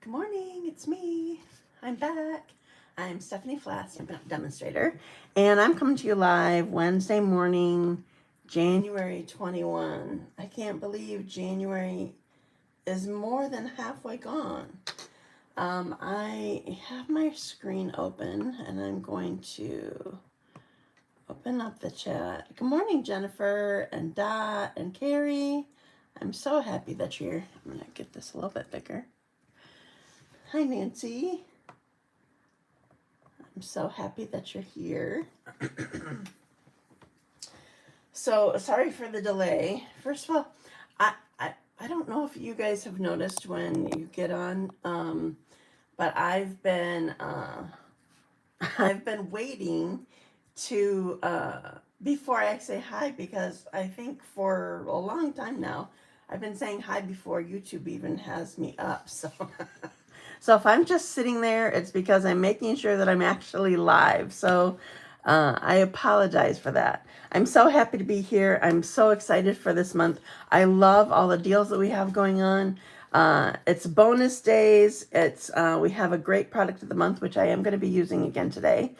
Good morning, it's me. I'm back. I'm Stephanie Flath, Stampin' Demonstrator, and I'm coming to you live Wednesday morning, January 21. I can't believe January is more than halfway gone. I have my screen open, and I'm going to open up the chat. Good morning, Jennifer, and Dot, and Carrie. I'm so happy that you're here. I'm going to get this a little bit bigger. Hi, Nancy. I'm so happy that you're here. So, sorry for the delay. First of all, I don't know if you guys have noticed when you get on, but I've been waiting to before I say hi, because I think for a long time now I've been saying hi before YouTube even has me up. So so if I'm just sitting there, it's because I'm making sure that I'm actually live. So I apologize for that. I'm so happy to be here. I'm so excited for this month. I love all the deals that we have going on. It's bonus days. It's we have a great product of the month, which I am going to be using again today.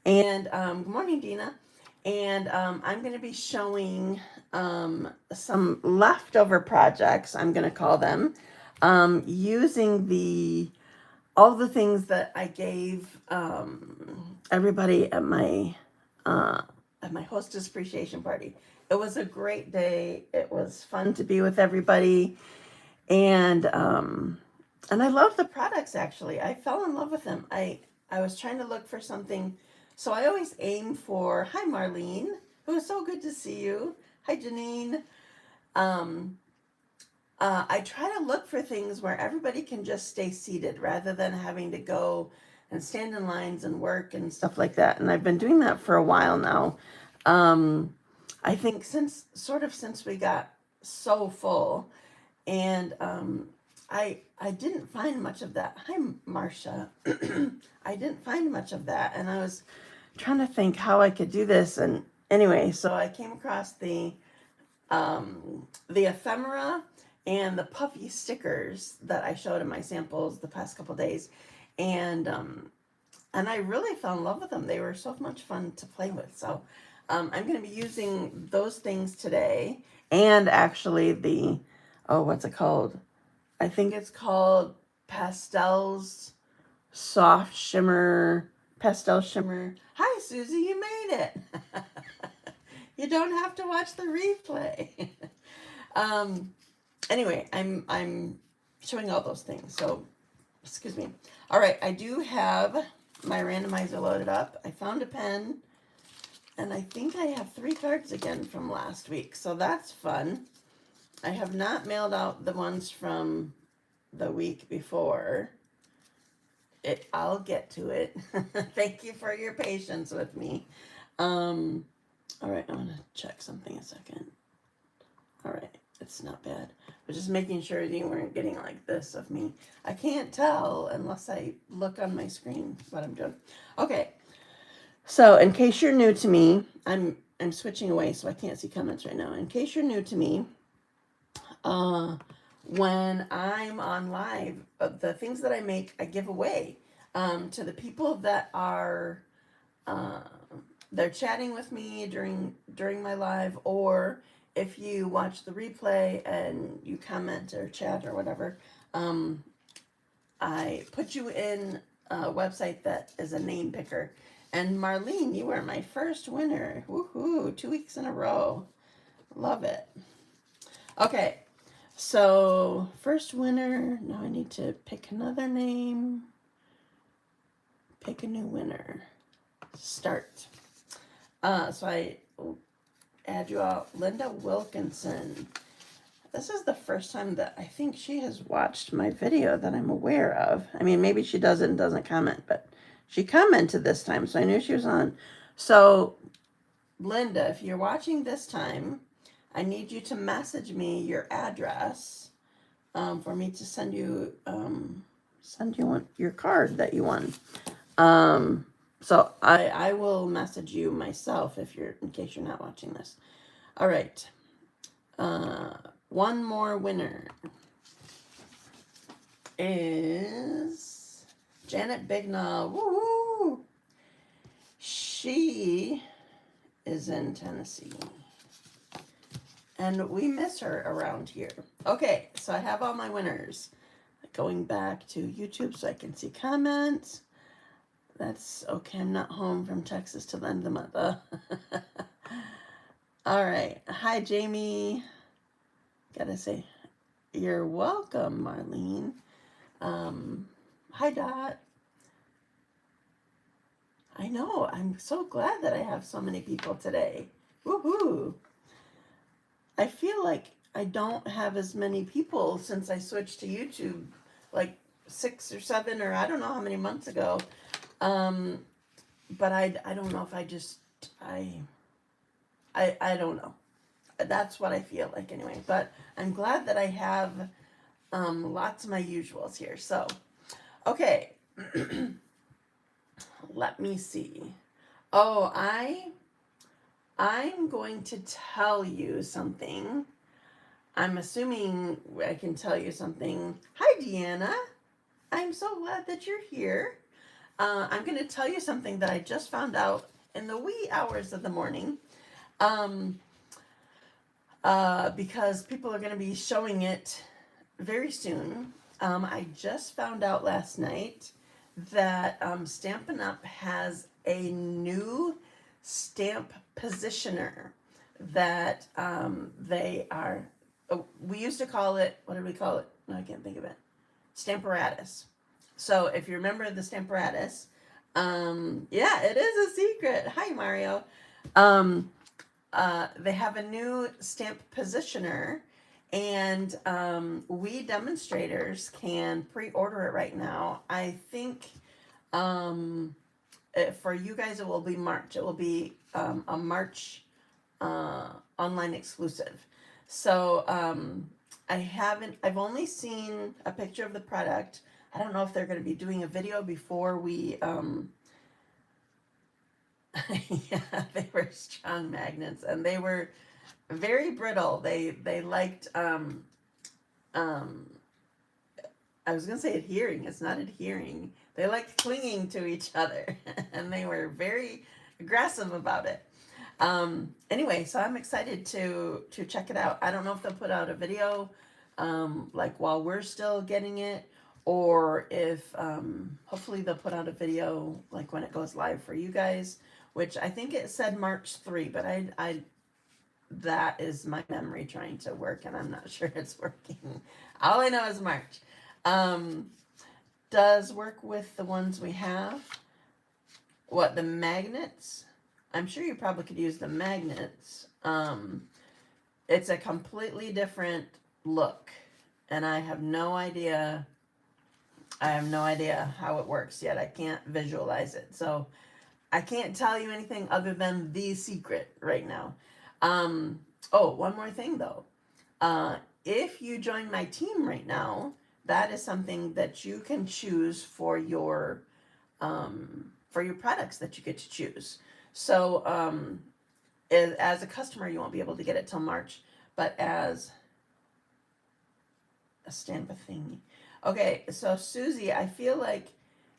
And good morning, Dina. And I'm going to be showing some leftover projects, I'm going to call them, using all the things that I gave everybody at my hostess appreciation party. It was a great day. It was fun to be with everybody, and I love the products. Actually, I fell in love with them. I was trying to look for something, so I always aim for. Hi, Marlene. It was so good to see you. Hi, Janine. I try to look for things where everybody can just stay seated rather than having to go and stand in lines and work and stuff like that. And I've been doing that for a while now. I think since we got so full, and I didn't find much of that. Hi, Marcia. I didn't find much of that, and I was trying to think how I could do this. And anyway, so I came across the Ephemera and the Puffy stickers that I showed in my samples the past couple days, and I really fell in love with them. They were so much fun to play with. So I'm going to be using those things today, and actually what's it called? I think it's called Pastel Shimmer. Hi, Susie, you made it. You don't have to watch the replay. Anyway, I'm showing all those things. So, excuse me. All right, I do have my randomizer loaded up. I found a pen, and I think I have 3 cards again from last week. So that's fun. I have not mailed out the ones from the week before. I'll get to it. Thank you for your patience with me. All right, I want to check something a second. All right, it's not bad. But just making sure you weren't getting like this of me. I can't tell unless I look on my screen what I'm doing. Okay, so in case you're new to me, I'm switching away so I can't see comments right now. In case you're new to me, when I'm on live, the things that I make, I give away to the people that are they're chatting with me during my live, or if you watch the replay and you comment or chat or whatever, I put you in a website that is a name picker. And Marlene, you were my first winner. Woohoo! 2 weeks in a row. Love it. Okay. So, first winner. Now I need to pick another name. Pick a new winner. Start. So I add you out. Linda Wilkinson. This is the first time that I think she has watched my video that I'm aware of. I mean, maybe she does it and doesn't comment, but she commented this time, so I knew she was on. So, Linda, if you're watching this time, I need you to message me your address for me to send you your card that you won. So I will message you myself in case you're not watching this. All right. One more winner. is Janet Bignall. Woo! She is in Tennessee. And we miss her around here. Okay, so I have all my winners. Going back to YouTube so I can see comments. That's okay. I'm not home from Texas till the end of the month. All right. Hi, Jamie. Gotta say, you're welcome, Marlene. Hi, Dot. I know. I'm so glad that I have so many people today. Woohoo! I feel like I don't have as many people since I switched to YouTube, like 6 or 7 or I don't know how many months ago. But I don't know if I don't know. That's what I feel like anyway. But I'm glad that I have lots of my usuals here. So, okay. Let me see. Oh, I'm going to tell you something. I'm assuming I can tell you something. Hi, Deanna. I'm so glad that you're here. I'm going to tell you something that I just found out in the wee hours of the morning. Because people are going to be showing it very soon. I just found out last night that Stampin' Up! Has a new stamp positioner that they are, we used to call it, what did we call it? No, I can't think of it. Stamparatus. So if you remember the Stamparatus, yeah, it is a secret. Hi, Mario. They have a new stamp positioner, and we demonstrators can pre-order it right now. I think for you guys it will be March. It will be a March online exclusive. So I've only seen a picture of the product. I don't know if they're going to be doing a video before we yeah, they were strong magnets, and they were very brittle. They liked I was gonna say adhering. It's not adhering. They liked clinging to each other, and they were very aggressive about it. Anyway, so I'm excited to check it out. I don't know if they'll put out a video like while we're still getting it, or if hopefully they'll put out a video like when it goes live for you guys, which I think it said March 3, but I that is my memory trying to work, and I'm not sure it's working. All I know is March. Does work with the ones we have. What, the magnets? I'm sure you probably could use the magnets. It's a completely different look, and I have no idea how it works yet. I can't visualize it, so I can't tell you anything other than the secret right now. Oh, one more thing though. If you join my team right now, that is something that you can choose for your products that you get to choose. So as a customer, you won't be able to get it till March, but as a stamp thingy. Okay, so Susie, I feel like,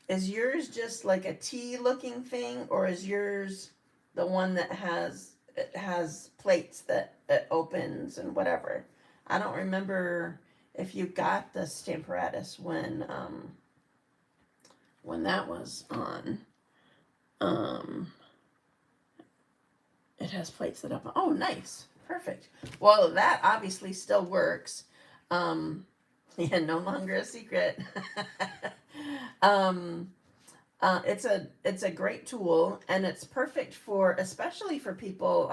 is yours just like a T looking thing, or is yours the one that has plates that it opens and whatever? I don't remember if you got the Stamparatus when that was on. It has plates that open. Oh, nice. Perfect. Well, that obviously still works. Yeah, no longer a secret. It's a great tool, and it's perfect for, especially for people,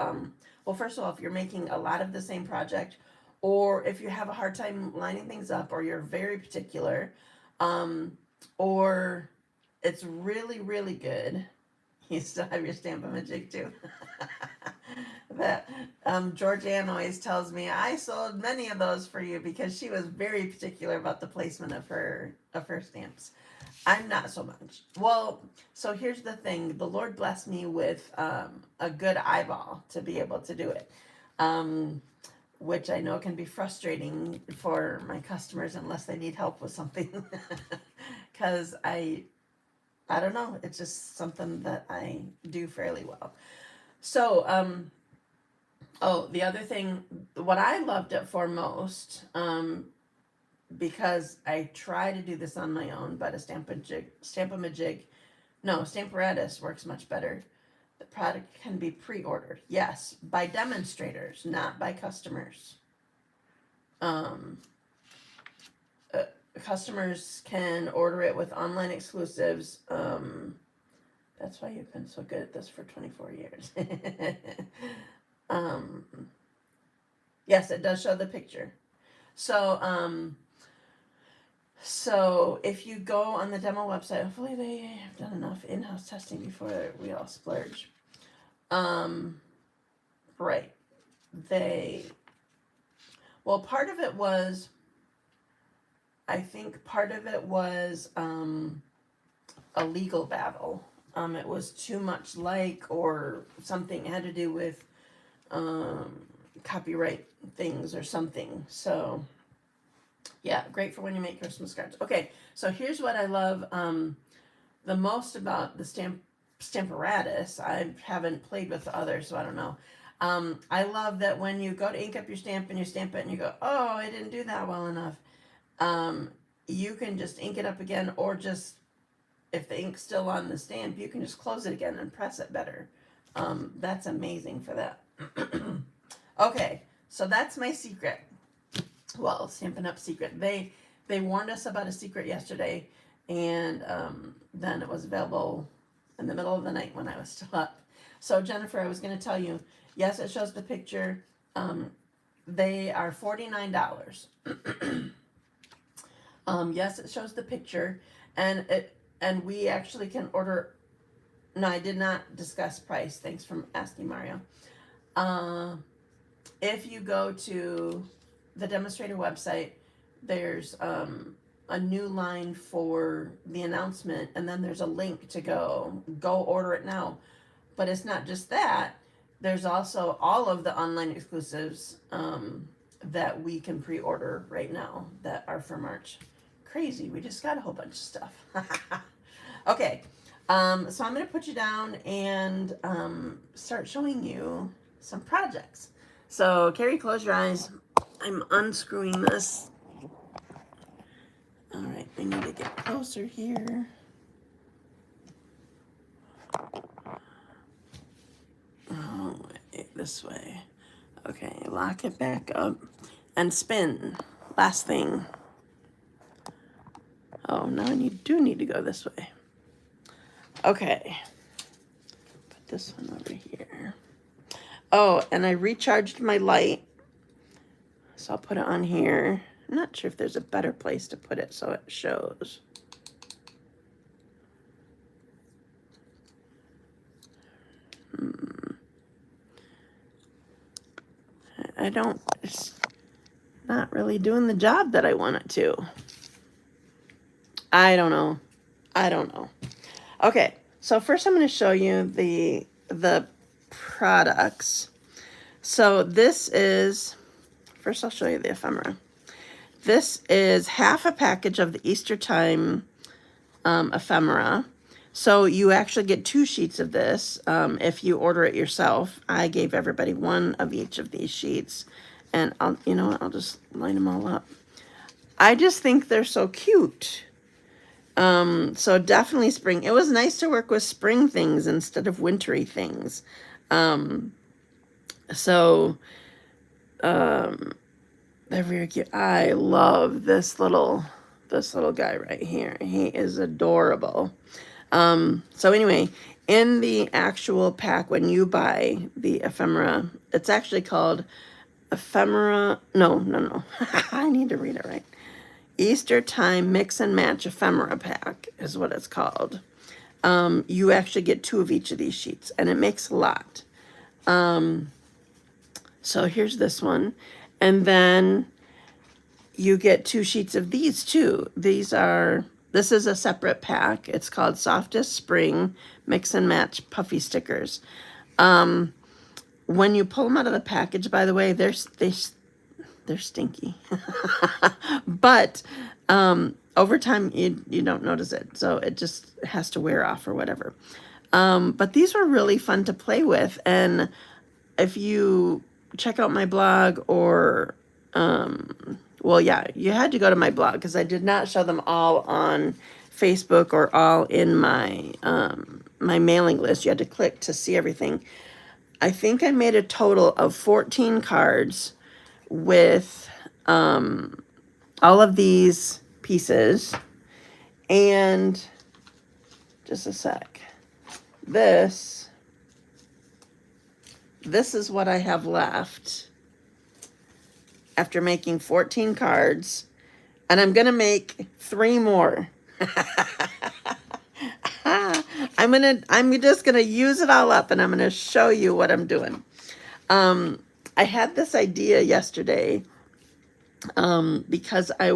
well, first of all, if you're making a lot of the same project, or if you have a hard time lining things up, or you're very particular, or it's really, really good. You still have your Stamp-A-Majig too. That Georgianne always tells me, I sold many of those for you because she was very particular about the placement of her stamps. I'm not so much. Well, so here's the thing. The Lord blessed me with a good eyeball to be able to do it. which I know can be frustrating for my customers unless they need help with something. Because I don't know, it's just something that I do fairly well. So, oh, the other thing, what I loved it for most, because I try to do this on my own, but a Stamparatus works much better. The product can be pre-ordered, yes, by demonstrators, not by customers. Um, Customers can order it with online exclusives. That's why you've been so good at this for 24 years. Yes, it does show the picture. So, so if you go on the demo website, hopefully they have done enough in-house testing before we all splurge. Right. Well, part of it was, I think part of it was a legal battle. It was too much like, or something had to do with copyright things or something. So, yeah, great for when you make Christmas cards. Okay, so here's what I love the most about the Stamparatus. I haven't played with the others, so I don't know. I love that when you go to ink up your stamp and you stamp it and you go, oh, I didn't do that well enough. You can just ink it up again, or just, if the ink's still on the stamp, you can just close it again and press it better. That's amazing for that. Okay, so that's my secret. Well, Stampin' Up secret. They warned us about a secret yesterday, and then it was available in the middle of the night when I was still up. So Jennifer, I was going to tell you, yes, it shows the picture. They are $49. Yes, it shows the picture, and we actually can order. No, I did not discuss price. Thanks for asking, Mario. If you go to the demonstrator website, there's a new line for the announcement, and then there's a link to go order it now. But it's not just that. There's also all of the online exclusives that we can pre-order right now that are for March. Crazy, we just got a whole bunch of stuff. Okay, so I'm going to put you down and start showing you some projects. So Carrie, close your eyes. I'm unscrewing this. All right, I need to get closer here. Oh, wait, this way. Okay, lock it back up and spin. Last thing. Oh, now I do need to go this way. Okay. Put this one over here. Oh, and I recharged my light. So I'll put it on here. I'm not sure if there's a better place to put it so it shows. It's not really doing the job that I want it to. I don't know. Okay, so first I'm going to show you the products. So this is, first I'll show you the ephemera. This is half a package of the Easter time ephemera. So you actually get 2 sheets of this if you order it yourself. I gave everybody 1 of each of these sheets, and I'll just line them all up. I just think they're so cute. So definitely spring. It was nice to work with spring things instead of wintry things. They're very cute. I love this little guy right here. He is adorable. So anyway, in the actual pack, when you buy the ephemera, it's actually called ephemera. No. I need to read it right. Easter time mix and match ephemera pack is what it's called. You actually get 2 of each of these sheets, and it makes a lot. So here's this one. And then you get 2 sheets of these too. This is a separate pack. It's called Softest Spring Mix and Match Puffy Stickers. When you pull them out of the package, by the way, they're stinky. But over time, you don't notice it. So it just has to wear off or whatever. But these were really fun to play with. And if you check out my blog or, well, yeah, you had to go to my blog because I did not show them all on Facebook or all in my, my mailing list. You had to click to see everything. I think I made a total of 14 cards with all of these pieces. And just a sec. This is what I have left after making 14 cards. And I'm going to make 3 more. I'm just going to use it all up and I'm going to show you what I'm doing. I had this idea yesterday because I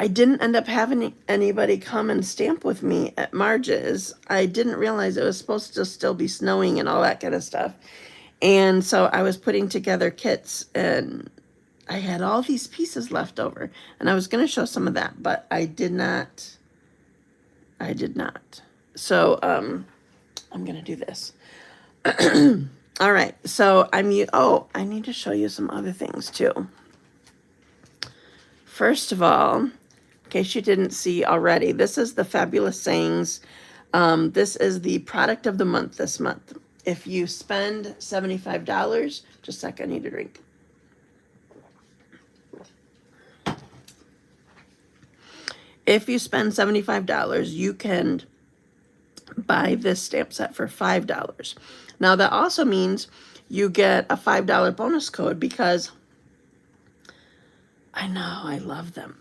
didn't end up having anybody come and stamp with me at Marge's. I didn't realize it was supposed to still be snowing and all that kind of stuff. And so I was putting together kits and I had all these pieces left over and I was going to show some of that, but I did not. So, I'm going to do this. All right. So I need to show you some other things too. First of all, in case you didn't see already, this is the Fabulous Sayings. This is the product of the month this month. If you spend $75, just a sec, I need a drink. If you spend $75, you can buy this stamp set for $5. Now that also means you get a $5 bonus code because I know, I love them.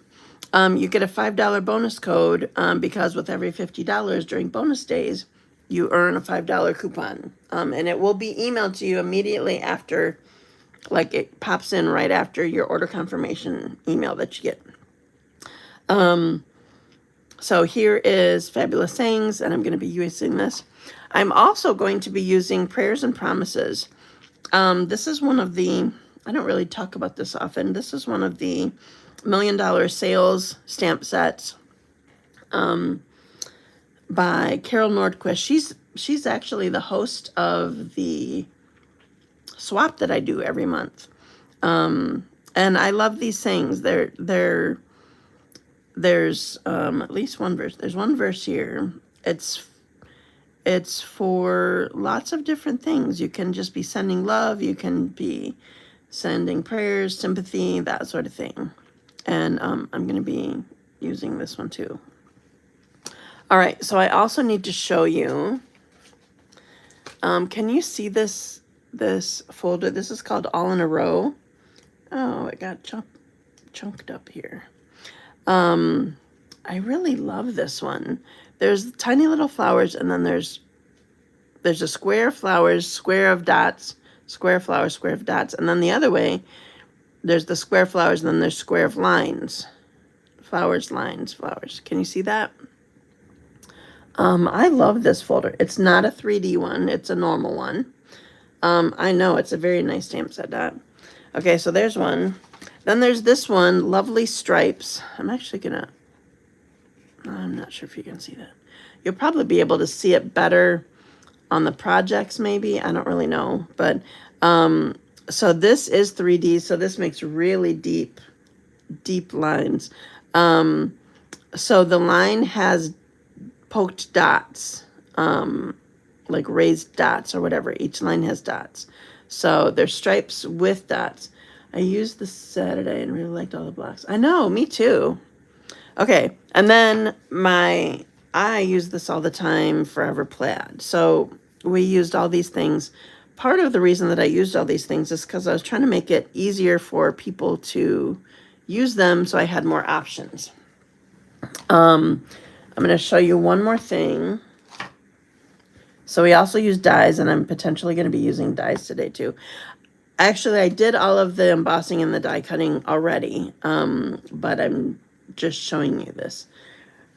You get a $5 bonus code because with every $50 during bonus days, you earn a $5 coupon. And it will be emailed to you immediately after, like it pops in right after your order confirmation email that you get. So here is Fabulous Sayings, and I'm going to be using this. I'm also going to be using Prayers and Promises. This is one of the, I don't really talk about this often. This is one of the $1 Million Sales stamp sets by Carol Nordquist. She's actually the host of the swap that I do every month. And I love these sayings. There's at least one verse. There's one verse here. It's for lots of different things. You can just be sending love. You can be sending prayers, sympathy, that sort of thing. And I'm going to be using this one too. All right, so I also need to show you. Can you see this folder? This is called All in a Row. Oh, it got chunked up here. I really love this one. There's tiny little flowers, and then there's a square of flowers, square of dots, square of flowers, square of dots, and then the other way, there's the square flowers, and then there's square of lines. Flowers, lines, flowers. Can you see that? I love this folder. It's not a 3D one. It's a normal one. I know it's a very nice stamp set, Dot. Okay, so there's one. Then there's this one, Lovely Stripes. I'm not sure if you can see that. You'll probably be able to see it better on the projects, maybe. I don't really know. But, so this is 3D, so this makes really deep lines. So the line has poked dots, like raised dots or whatever. Each line has dots. So there's stripes with dots. I used this Saturday and really liked all the blocks. I know, me too. Okay, and then I use this all the time, Forever Plaid. So we used all these things. Part of the reason that I used all these things is because I was trying to make it easier for people to use them so I had more options. I'm going to show you one more thing. So we also use dies, and I'm potentially going to be using dies today too. Actually, I did all of the embossing and the die cutting already, but I'm just showing you this.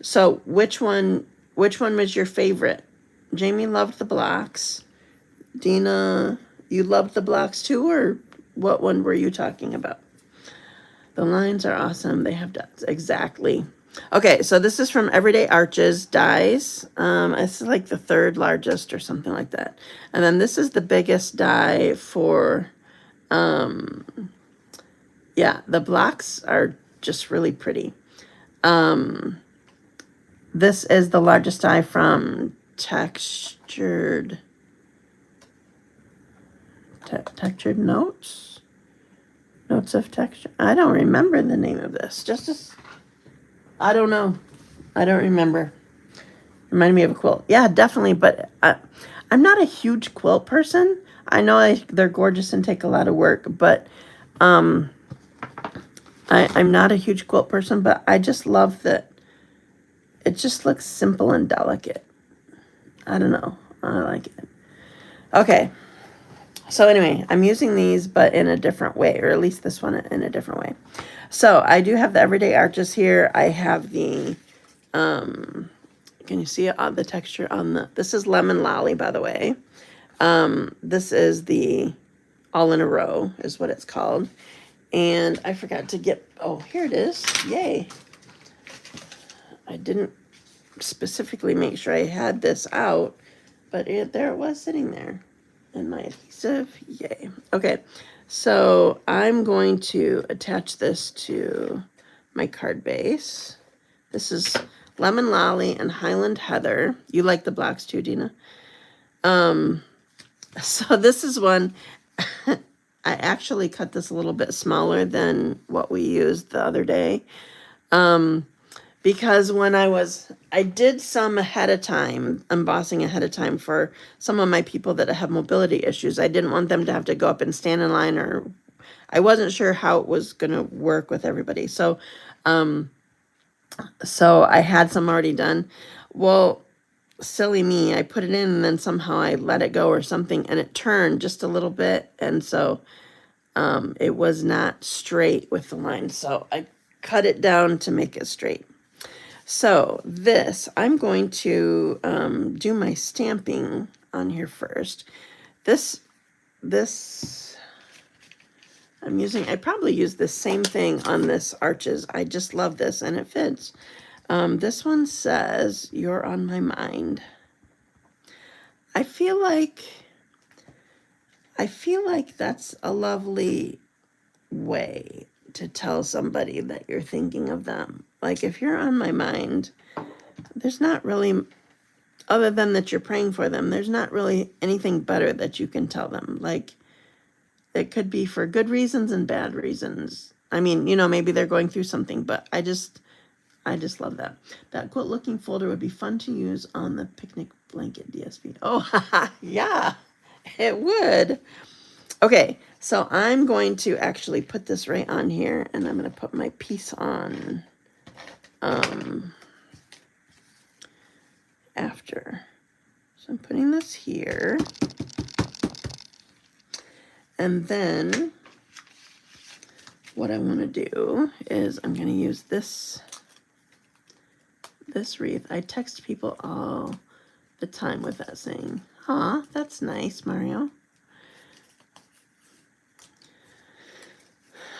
So which one was your favorite? Jamie loved the blocks. Dina, you loved the blocks too, or what one were you talking about? The lines are awesome. They have dots. Exactly. Okay, so this is from Everyday Arches dies. It's like the third largest or something like that. And then this is the biggest die for, yeah, the blocks are just really pretty. This is the largest die from Textured Notes. Notes of Texture. I don't remember the name of this. I don't know. I don't remember. Reminded me of a quilt. Yeah, definitely. But I'm not a huge quilt person. I know they're gorgeous and take a lot of work, but I'm not a huge quilt person. But I just love that it just looks simple and delicate. I don't know. I like it. Okay. So anyway, I'm using these, but in a different way, or at least this one in a different way. So I do have the Everyday Arches here. I have the, can you see it on the texture on the, this is Lemon Lolly, by the way. This is the All in a Row is what it's called. And I forgot to get, oh, here it is. Yay. I didn't specifically make sure I had this out, but there it was sitting there. And my adhesive, yay. Okay, so I'm going to attach this to my card base. This is Lemon Lolly and Highland Heather. You like the blocks too, Dina? So this is one, I actually cut this a little bit smaller than what we used the other day. Because when I did some ahead of time, embossing ahead of time for some of my people that have mobility issues. I didn't want them to have to go up and stand in line, or I wasn't sure how it was going to work with everybody. So I had some already done. Well, silly me, I put it in and then somehow I let it go or something, and it turned just a little bit. And so it was not straight with the line. So I cut it down to make it straight. So this, I'm going to do my stamping on here first. This, I probably use the same thing on this Arches. I just love this and it fits. This one says, "You're on my mind." I feel like that's a lovely way to tell somebody that you're thinking of them. Like, if you're on my mind, there's not really, other than that you're praying for them, there's not really anything better that you can tell them. Like, it could be for good reasons and bad reasons. I mean, you know, maybe they're going through something, but I just love that. That quilt looking folder would be fun to use on the picnic blanket DSP. Oh, yeah, it would. Okay, so I'm going to actually put this right on here, and I'm going to put my piece on after. So I'm putting this here. And then what I want to do is I'm going to use this wreath. I text people all the time with that saying, "Aw, that's nice, Mario."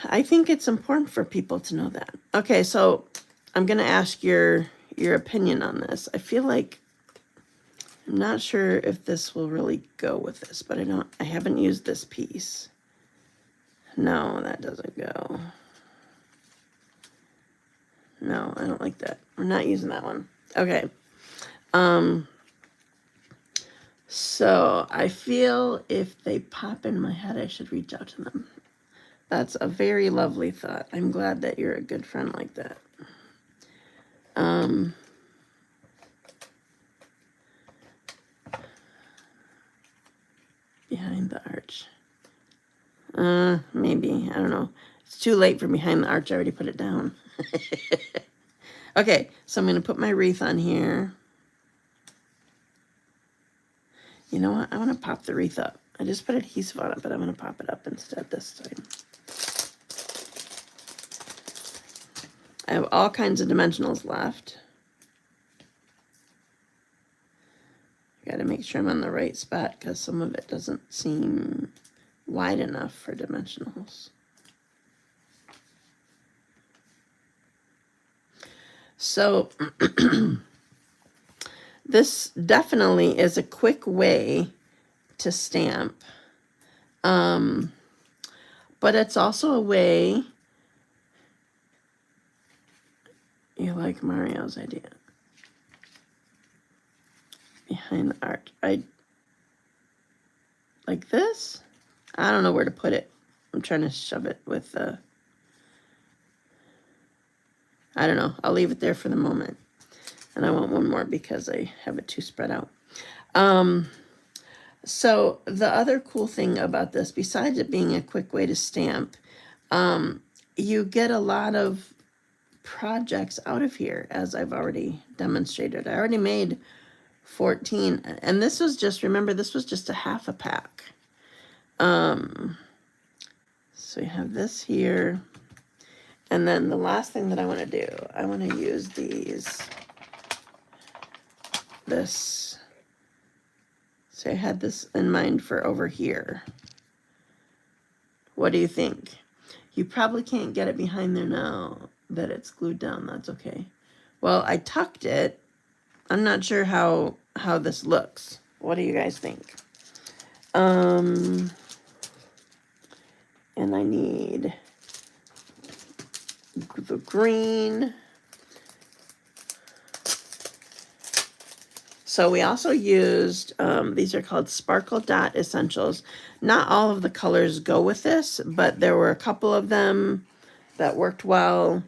I think it's important for people to know that. Okay, so I'm going to ask your opinion on this. I feel like I'm not sure if this will really go with this, but I haven't used this piece. No, that doesn't go. No, I don't like that. We're not using that one. Okay. So I feel if they pop in my head, I should reach out to them. That's a very lovely thought. I'm glad that you're a good friend like that. Behind the arch. Maybe. I don't know. It's too late for behind the arch. I already put it down. Okay, so I'm going to put my wreath on here. You know what? I want to pop the wreath up. I just put adhesive on it, but I'm going to pop it up instead this time. I have all kinds of dimensionals left. I got to make sure I'm on the right spot because some of it doesn't seem wide enough for dimensionals. So this definitely is a quick way to stamp. But it's also a way, you like Mario's idea, behind the art. I like this. I don't know where to put it. I'm trying to shove it with the, I don't know. I'll leave it there for the moment. And I want one more because I have it too spread out. So the other cool thing about this, besides it being a quick way to stamp, you get a lot of projects out of here, as I've already demonstrated. I already made 14, and this was just, remember, this was just a half a pack. So we have this here, and then the last thing that I want to do, I want to use this. So I had this in mind for over here. What do you think? You probably can't get it behind there now that it's glued down. That's okay. Well, I tucked it. I'm not sure how this looks. What do you guys think? And I need the green. So we also used, these are called Sparkle Dot Essentials. Not all of the colors go with this, but there were a couple of them that worked well.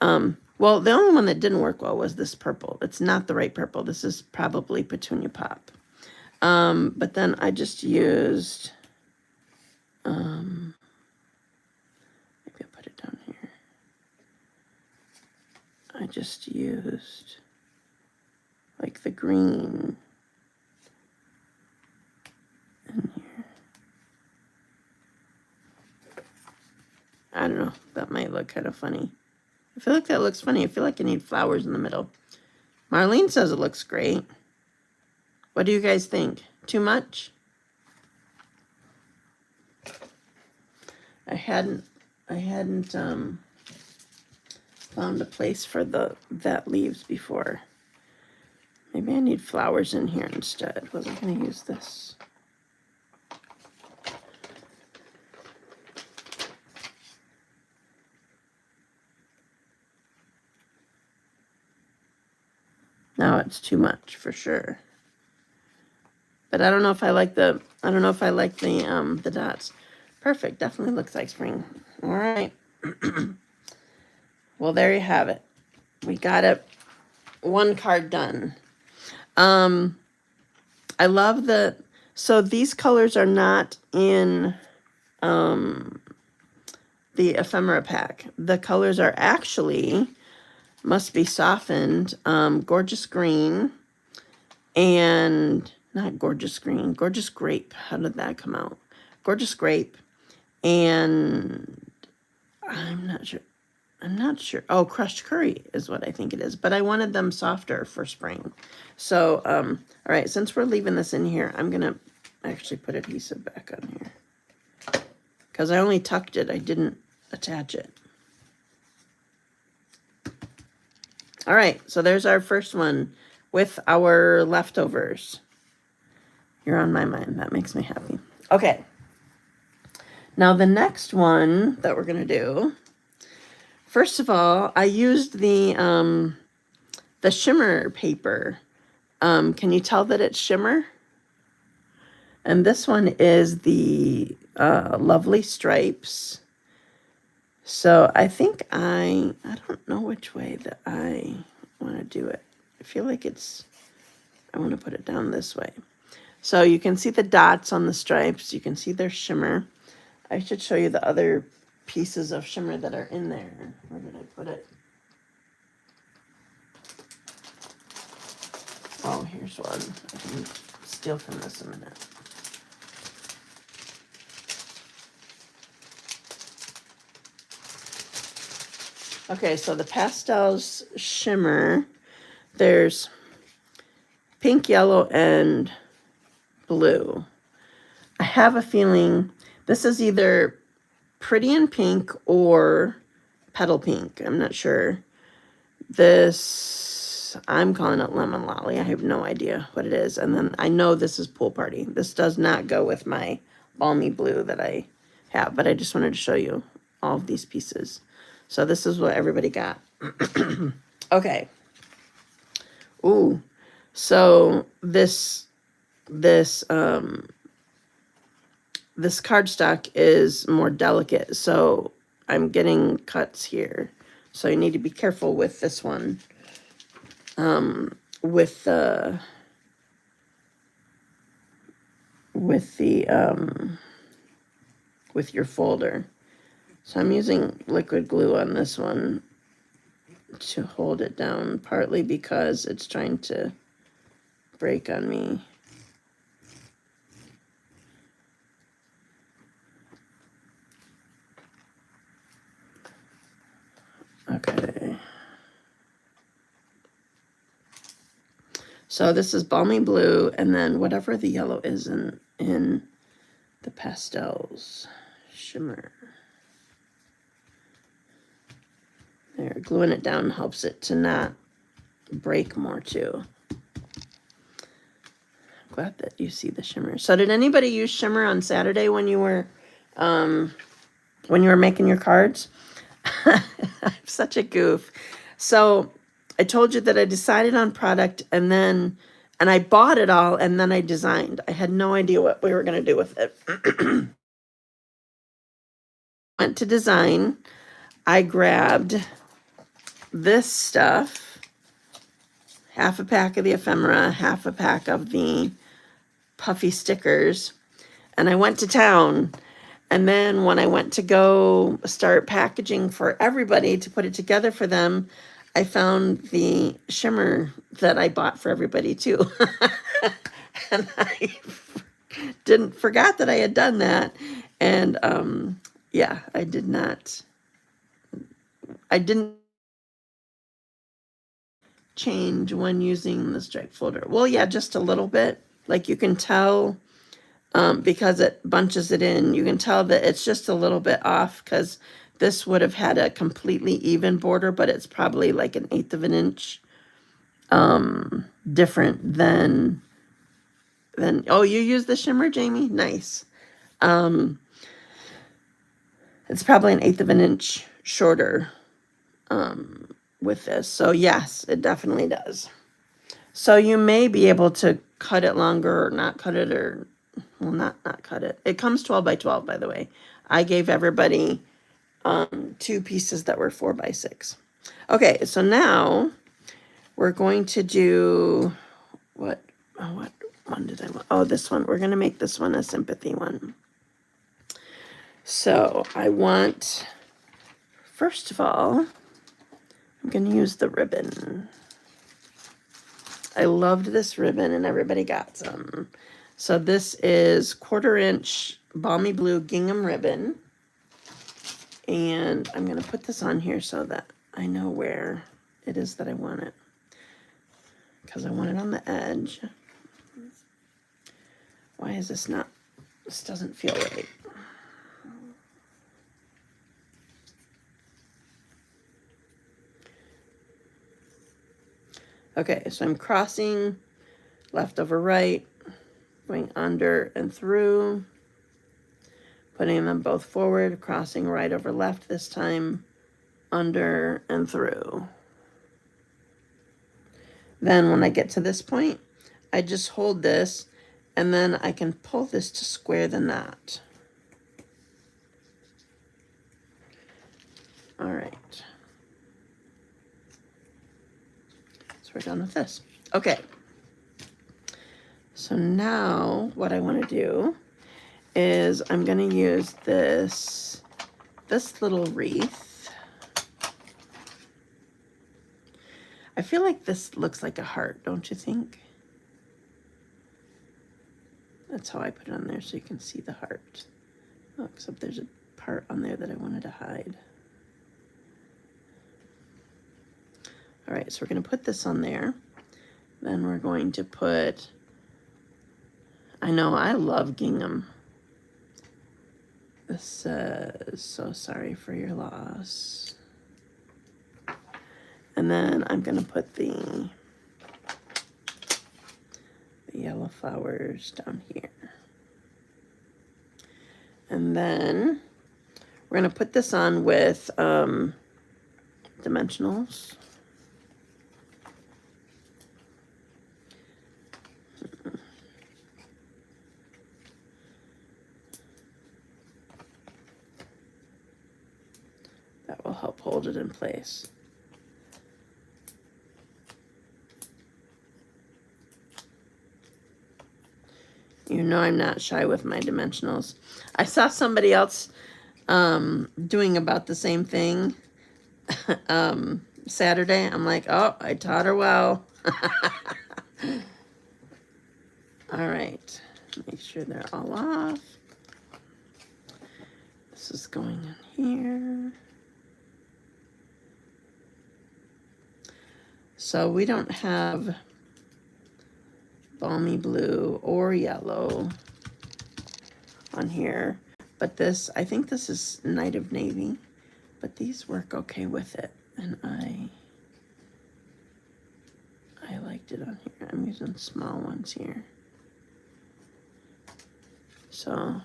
Well, the only one that didn't work well was this purple. It's not the right purple. This is probably Petunia Pop. But then I just used, maybe I'll put it down here. I just used like the green in here. I don't know, that might look kind of funny. I feel like that looks funny. I feel like I need flowers in the middle. Marlene says it looks great. What do you guys think? Too much? I hadn't found a place for that leaves before. Maybe I need flowers in here instead. Was I going to use this? No, it's too much for sure. But I don't know if I like the the dots. Perfect. Definitely looks like spring. All right. Well, there you have it. We got it. One card done. I love so these colors are not in the ephemera pack. The colors are actually, must be softened, gorgeous green, and not gorgeous green, gorgeous grape. How did that come out? Gorgeous grape, and I'm not sure. Oh, crushed curry is what I think it is, but I wanted them softer for spring. So, all right, since we're leaving this in here, I'm gonna actually put adhesive back on here because I only tucked it. I didn't attach it. All right, so there's our first one with our leftovers. You're on my mind. That makes me happy. Okay. Now the next one that we're gonna do, first of all, I used the shimmer paper. Can you tell that it's shimmer? And this one is the Lovely Stripes. So I think I don't know which way that I want to do it. I feel like I want to put it down this way. So you can see the dots on the stripes. You can see their shimmer. I should show you the other pieces of shimmer that are in there. Where did I put it? Oh, here's one. I can steal from this in a minute. Okay, so the pastels shimmer, there's pink, yellow, and blue. I have a feeling this is either Pretty in Pink or Petal Pink. I'm not sure. this, I'm calling it Lemon Lolly. I have no idea what it is. And then I know this is Pool Party. This does not go with my Balmy Blue that I have, but I just wanted to show you all of these pieces. So this is what everybody got. Okay. Ooh. So this cardstock is more delicate, so I'm getting cuts here. So you need to be careful with this one. With your folder. So I'm using liquid glue on this one to hold it down, partly because it's trying to break on me. Okay. So this is Balmy Blue, and then whatever the yellow is in the pastels. Shimmer. There, gluing it down helps it to not break more too. I'm glad that you see the shimmer. So did anybody use shimmer on Saturday when you were making your cards? I'm such a goof. So I told you that I decided on product and I bought it all and then I designed. I had no idea what we were going to do with it. Went to design. I grabbed this stuff, half a pack of the ephemera, half a pack of the puffy stickers, and I went to town. And then when I went to go start packaging for everybody to put it together for them, I found the shimmer that I bought for everybody too. And I forgot that I had done that. And yeah, I didn't change when using the stripe folder. Well, yeah, just a little bit. Like you can tell, because it bunches it in, you can tell that it's just a little bit off, because this would have had a completely even border, but it's probably like 1/8 of an inch different than oh, you use the shimmer, Jamie? Nice. It's probably 1/8 of an inch shorter with this. So yes, it definitely does. So you may be able to cut it longer or not cut it, or well, not cut it. It comes 12 by 12, by the way. I gave everybody 2 pieces that were 4 by 6. Okay, so now we're going to do what one did I want? Oh, this one. We're going to make this one a sympathy one. So I want, first of all, I'm going to use the ribbon. I loved this ribbon and everybody got some. So this is 1/4 inch Balmy Blue gingham ribbon. And I'm going to put this on here so that I know where it is that I want it, because I want it on the edge. Why is this not, this doesn't feel right. Okay, so I'm crossing left over right, going under and through, putting them both forward, crossing right over left this time, under and through. Then when I get to this point, I just hold this, and then I can pull this to square the knot. All right. So we're done with this. Okay. So now what I want to do is I'm going to use this little wreath. I feel like this looks like a heart, don't you think? That's how I put it on there, so you can see the heart. Oh, except there's a part on there that I wanted to hide. All right, so we're going to put this on there. Then we're going to put, I know, I love gingham. This says, so sorry for your loss. And And then I'm going to put the yellow flowers down here. And then we're going to put this on with dimensionals. That will help hold it in place. You know I'm not shy with my dimensionals. I saw somebody else doing about the same thing Saturday. I'm like, oh, I taught her well. All right, make sure they're all off. This is going in here. So we don't have balmy blue or yellow on here, but this, I think this is Night of Navy, but these work okay with it, and I liked it on here. I'm using small ones here. So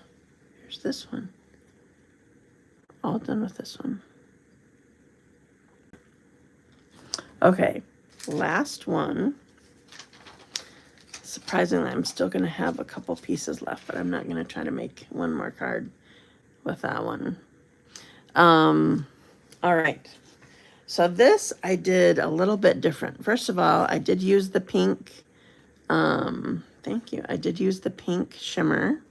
here's this one. All done with this one. Okay, last one. Surprisingly, I'm still going to have a couple pieces left, but I'm not going to try to make one more card with that one. All right. So this I did a little bit different. First of all, I did use the pink. Thank you. I did use the pink shimmer.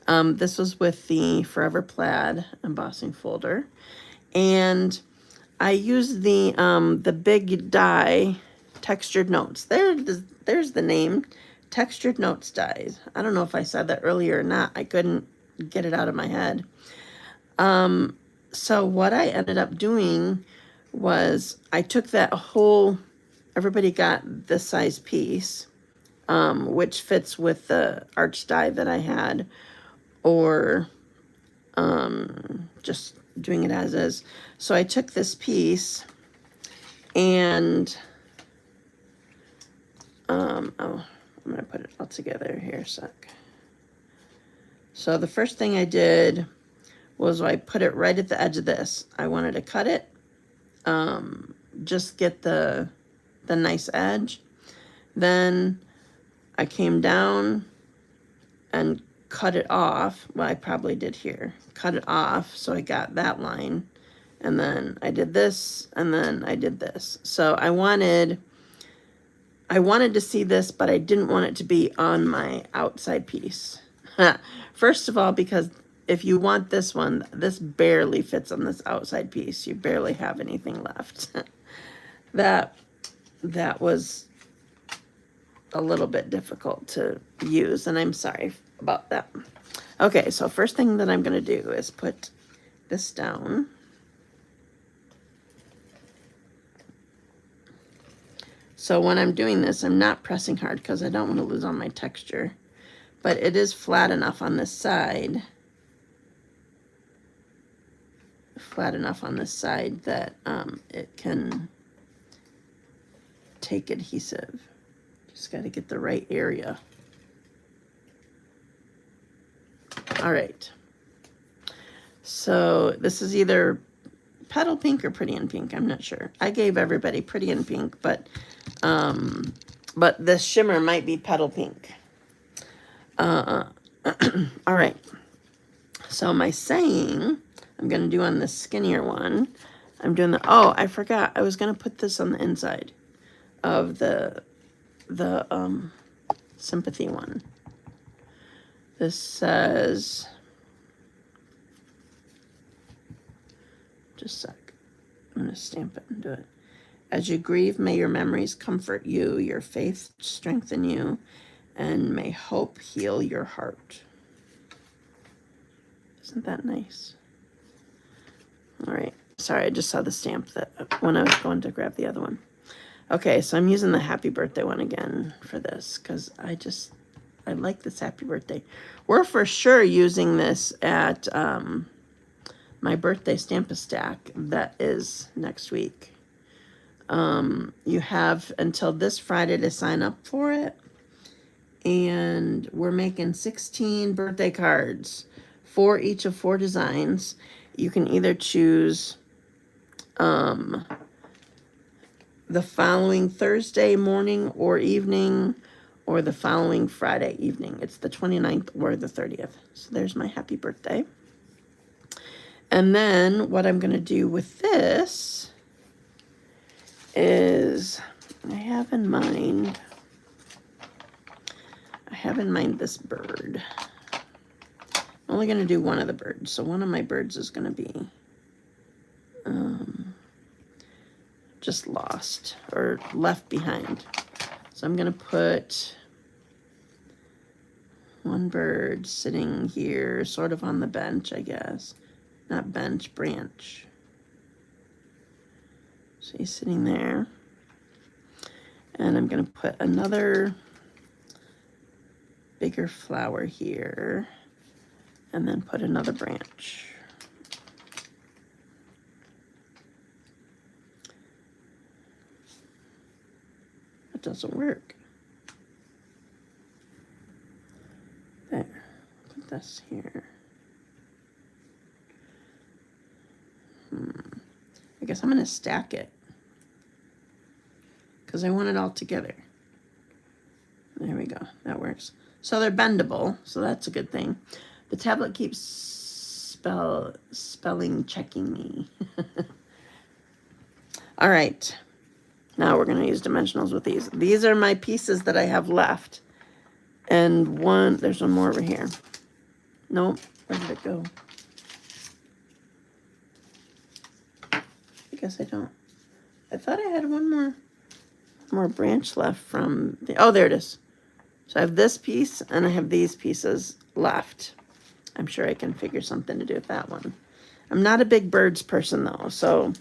This was with the Forever Plaid embossing folder. And I used the big die textured notes. There's the name, textured notes dies. I don't know if I said that earlier or not. I couldn't get it out of my head. So what I ended up doing was I took that whole, everybody got this size piece, which fits with the arch die that I had, or just doing it as is. So I took this piece and oh, I'm gonna put it all together here a sec. So the first thing I did was I put it right at the edge of this. I wanted to cut it, just get the nice edge. Then I came down and cut it off. Well, I probably did here. Cut it off, so I got that line. And then I did this, and then I did this. So I wanted to see this, but I didn't want it to be on my outside piece. First of all, because if you want this one, this barely fits on this outside piece. You barely have anything left. That was a little bit difficult to use, and I'm sorry about that. Okay, so first thing that I'm going to do is put this down. So when I'm doing this, I'm not pressing hard because I don't want to lose all my texture, but it is flat enough on this side. Flat enough on this side that it can take adhesive. Just got to get the right area. All right. So this is either Petal Pink or Pretty in Pink. I'm not sure. I gave everybody Pretty in Pink, but this shimmer might be Petal Pink. All right. So my saying I'm going to do on this skinnier one, I'm doing the, oh, I forgot. I was going to put this on the inside of the sympathy one. This says, just a sec. I'm going to stamp it and do it. As you grieve, may your memories comfort you, your faith strengthen you, and may hope heal your heart. Isn't that nice? All right. Sorry, I just saw the stamp that when I was going to grab the other one. Okay, so I'm using the happy birthday one again for this because I like this happy birthday. We're for sure using this at my birthday Stamp-A-Stack that is next week. You have until this Friday to sign up for it. And we're making 16 birthday cards for each of 4 designs. You can either choose the following Thursday morning or evening, or the following Friday evening. It's the 29th or the 30th. So there's my happy birthday. And then what I'm going to do with this is I have in mind this bird. I'm only going to do one of the birds. So one of my birds is going to be just lost or left behind. So I'm going to put one bird sitting here, sort of on the bench, I guess. Not bench, branch. So he's sitting there. And I'm going to put another bigger flower here. And then put another branch. It doesn't work. There. Put this here. I guess I'm going to stack it, because I want it all together. There we go. That works. So they're bendable, so that's a good thing. The tablet keeps spelling checking me. All right. Now we're going to use dimensionals with these. These are my pieces that I have left. And there's one more over here. Nope. Where did it go? I guess I don't. I thought I had one more branch left from the, oh, there it is. So I have this piece and I have these pieces left. I'm sure I can figure something to do with that one. I'm not a big birds person though, so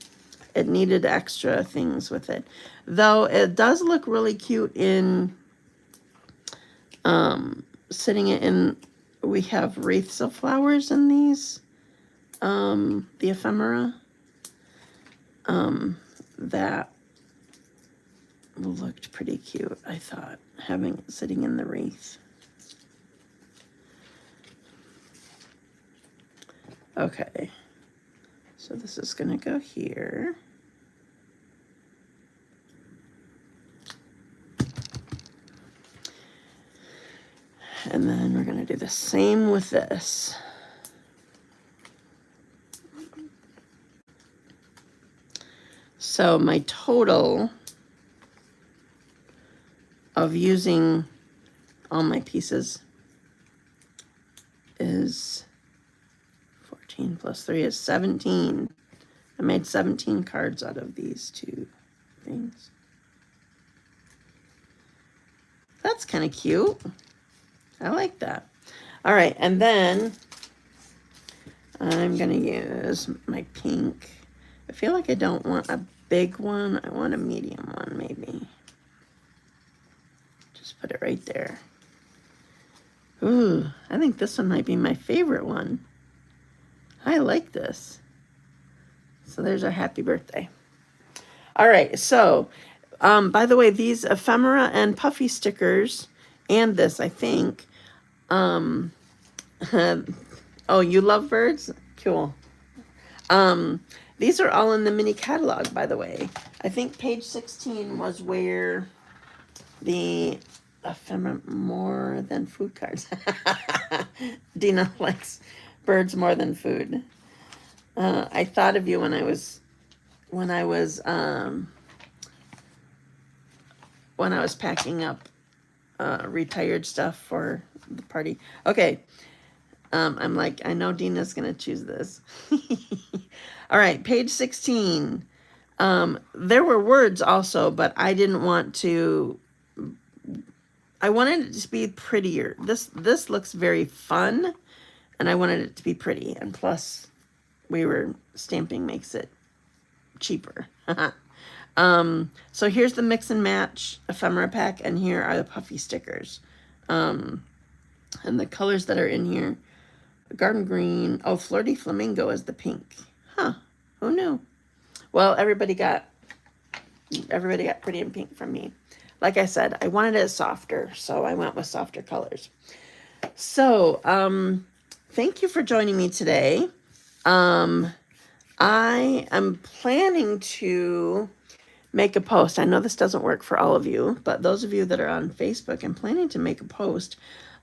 it needed extra things with it. Though it does look really cute in sitting it in, we have wreaths of flowers in these, the ephemera. That looked pretty cute, I thought, having it sitting in the wreath. Okay, so this is going to go here. And then we're going to do the same with this. So my total of using all my pieces is 14 plus 3 is 17. I made 17 cards out of these 2 things. That's kind of cute. I like that. All right, and then I'm going to use my pink. I feel like I don't want a big one. I want a medium one, maybe. Just put it right there. Ooh, I think this one might be my favorite one. I like this. So there's our happy birthday. All right, so by the way, these ephemera and puffy stickers, and this, I think. Oh, you love birds? Cool. These are all in the mini catalog, by the way. I think page 16 was where the ephemera more than food cards. Dina likes birds more than food. I thought of you when I was packing up retired stuff for the party. Okay. I'm like, I know Dina's going to choose this. All right, page 16. There were words also, but I didn't want to, I wanted it to be prettier. This looks very fun, and I wanted it to be pretty. And plus, stamping makes it cheaper. So here's the mix and match ephemera pack, and here are the puffy stickers. And the colors that are in here, garden green. Oh, flirty flamingo is the pink. Huh, who knew? Well, everybody got Everybody got pretty in pink from me. Like I said, I wanted it softer, so I went with softer colors. So, thank you for joining me today. I am planning to make a post. I know this doesn't work for all of you, but those of you that are on Facebook, I'm planning to make a post.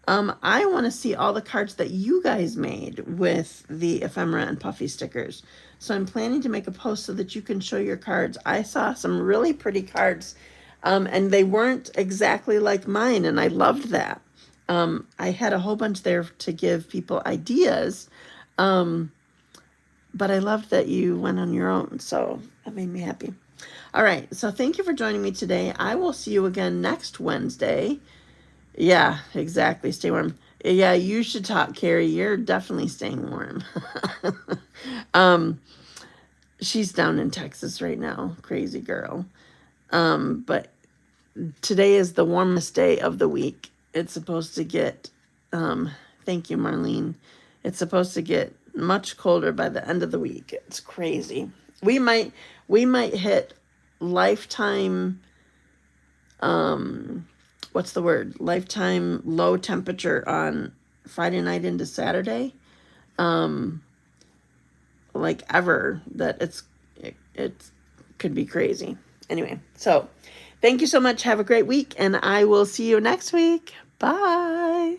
I want to see all the cards that you guys made with the Ephemera and Puffy stickers. So I'm planning to make a post so that you can show your cards. I saw some really pretty cards, and they weren't exactly like mine, and I loved that. I had a whole bunch there to give people ideas, but I loved that you went on your own, so that made me happy. All right, so thank you for joining me today. I will see you again next Wednesday. Yeah, exactly. Stay warm. Yeah, you should talk, Carrie. You're definitely staying warm. She's down in Texas right now. Crazy girl. But today is the warmest day of the week. It's supposed to get, thank you, Marlene. It's supposed to get much colder by the end of the week. It's crazy. We might hit lifetime, what's the word? Lifetime low temperature on Friday night into Saturday. Like ever, that it could be crazy. Anyway, so thank you so much. Have a great week, and I will see you next week. Bye.